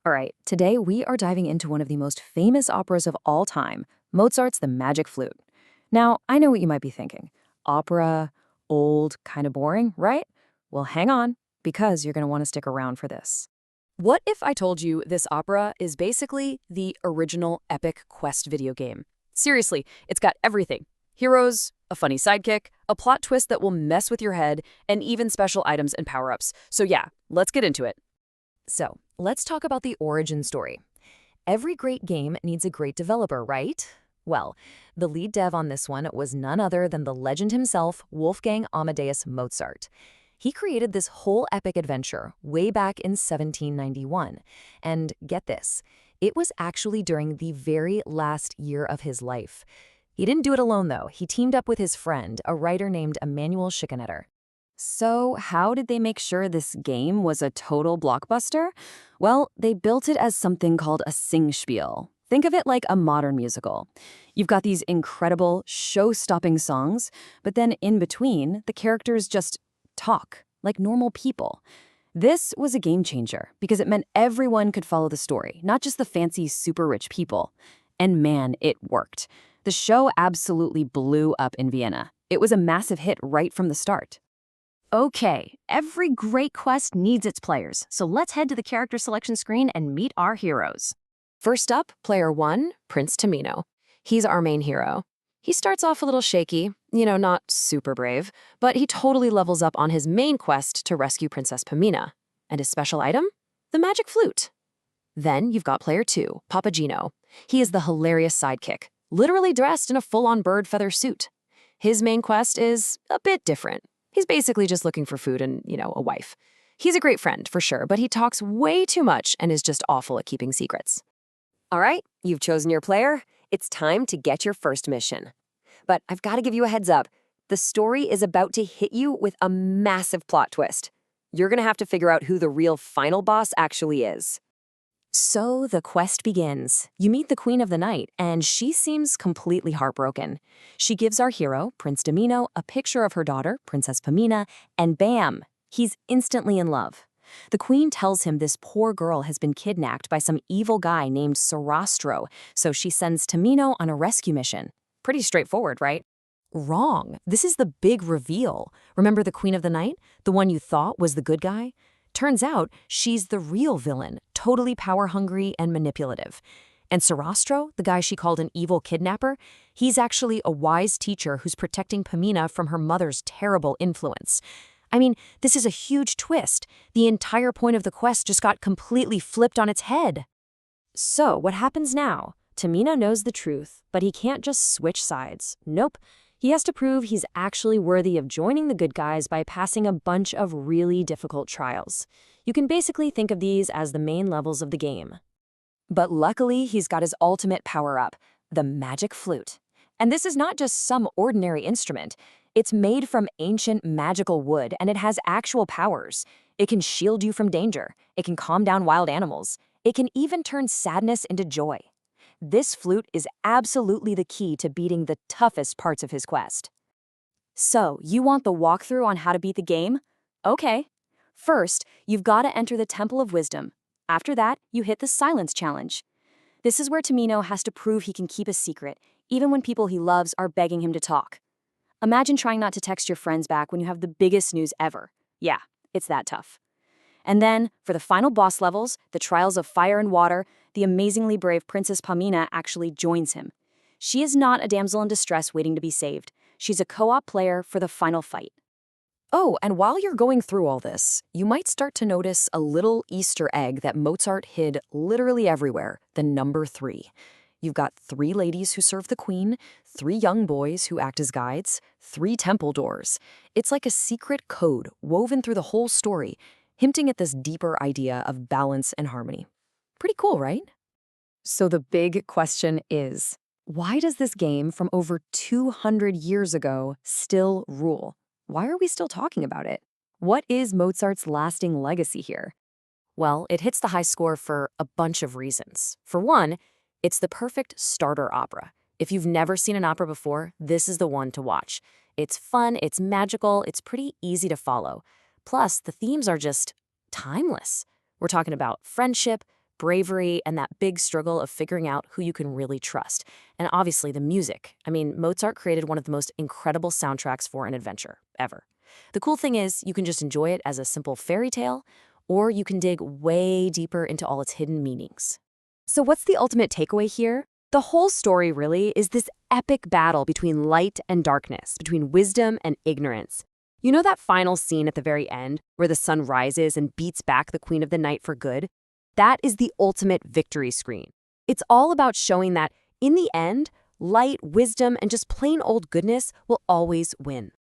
All right, today we are diving into one of the most famous operas of all time, Mozart's The Magic Flute. Now, I know what you might be thinking. Opera, old, kind of boring, right? Well, hang on, because you're going to want to stick around for this. What if I told you this opera is basically the original epic quest video game? Seriously, it's got everything. Heroes, a funny sidekick, a plot twist that will mess with your head, and even special items and power-ups. So yeah, let's get into it. So, let's talk about the origin story. Every great game needs a great developer, right? Well, the lead dev on this one was none other than the legend himself, Wolfgang Amadeus Mozart. He created this whole epic adventure way back in 1791. And get this, it was actually during the very last year of his life. He didn't do it alone, though. He teamed up with his friend, a writer named Emanuel Schikaneder. So how did they make sure this game was a total blockbuster? Well, they built it as something called a Singspiel. Think of it like a modern musical. You've got these incredible, show-stopping songs, but then in between, the characters just talk like normal people. This was a game changer because it meant everyone could follow the story, not just the fancy, super rich people. And man, it worked. The show absolutely blew up in Vienna. It was a massive hit right from the start. Okay, every great quest needs its players, so let's head to the character selection screen and meet our heroes. First up, player 1, Prince Tamino. He's our main hero. He starts off a little shaky, not super brave, but he totally levels up on his main quest to rescue Princess Pamina. And his special item? The Magic Flute. Then you've got player 2, Papagino. He is the hilarious sidekick, literally dressed in a full-on bird feather suit. His main quest is a bit different. He's basically just looking for food and, a wife. He's a great friend, for sure, but he talks way too much and is just awful at keeping secrets. All right, you've chosen your player. It's time to get your first mission. But I've got to give you a heads up. The story is about to hit you with a massive plot twist. You're going to have to figure out who the real final boss actually is. So the quest begins. You meet the Queen of the Night, and she seems completely heartbroken. She gives our hero, Prince Tamino, a picture of her daughter, Princess Pamina, and bam, he's instantly in love. The Queen tells him this poor girl has been kidnapped by some evil guy named Sarastro, so she sends Tamino on a rescue mission. Pretty straightforward, right? Wrong. This is the big reveal. Remember the Queen of the Night? The one you thought was the good guy? Turns out she's the real villain, totally power-hungry and manipulative. And Sarastro, the guy she called an evil kidnapper, he's actually a wise teacher who's protecting Pamina from her mother's terrible influence. I mean, this is a huge twist. The entire point of the quest just got completely flipped on its head. So, what happens now? Tamino knows the truth, but he can't just switch sides. Nope. He has to prove he's actually worthy of joining the good guys by passing a bunch of really difficult trials. You can basically think of these as the main levels of the game. But luckily, he's got his ultimate power-up, the Magic Flute. And this is not just some ordinary instrument. It's made from ancient magical wood, and it has actual powers. It can shield you from danger. It can calm down wild animals. It can even turn sadness into joy. This flute is absolutely the key to beating the toughest parts of his quest. So, you want the walkthrough on how to beat the game? Okay. First, you've got to enter the Temple of Wisdom. After that, you hit the Silence Challenge. This is where Tamino has to prove he can keep a secret, even when people he loves are begging him to talk. Imagine trying not to text your friends back when you have the biggest news ever. Yeah, it's that tough. And then, for the final boss levels, the Trials of Fire and Water, the amazingly brave Princess Pamina actually joins him. She is not a damsel in distress waiting to be saved. She's a co-op player for the final fight. Oh, and while you're going through all this, you might start to notice a little Easter egg that Mozart hid literally everywhere, the number 3. You've got 3 ladies who serve the queen, 3 young boys who act as guides, 3 temple doors. It's like a secret code woven through the whole story, hinting at this deeper idea of balance and harmony. Pretty cool, right? So the big question is, why does this game from over 200 years ago still rule? Why are we still talking about it? What is Mozart's lasting legacy here? Well, it hits the high score for a bunch of reasons. For one, it's the perfect starter opera. If you've never seen an opera before, this is the one to watch. It's fun, it's magical, it's pretty easy to follow. Plus, the themes are just timeless. We're talking about friendship, bravery, and that big struggle of figuring out who you can really trust. And obviously, the music. I mean, Mozart created one of the most incredible soundtracks for an adventure, ever. The cool thing is, you can just enjoy it as a simple fairy tale, or you can dig way deeper into all its hidden meanings. So what's the ultimate takeaway here? The whole story really is this epic battle between light and darkness, between wisdom and ignorance. You know that final scene at the very end where the sun rises and beats back the Queen of the Night for good? That is the ultimate victory screen. It's all about showing that, in the end, light, wisdom, and just plain old goodness will always win.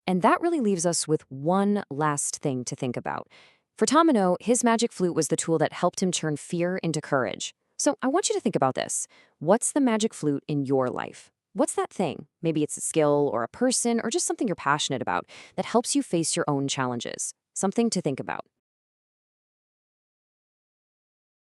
And that really leaves us with one last thing to think about. For Tamino, his magic flute was the tool that helped him turn fear into courage. So I want you to think about this. What's the magic flute in your life? What's that thing? Maybe it's a skill or a person or just something you're passionate about that helps you face your own challenges. Something to think about.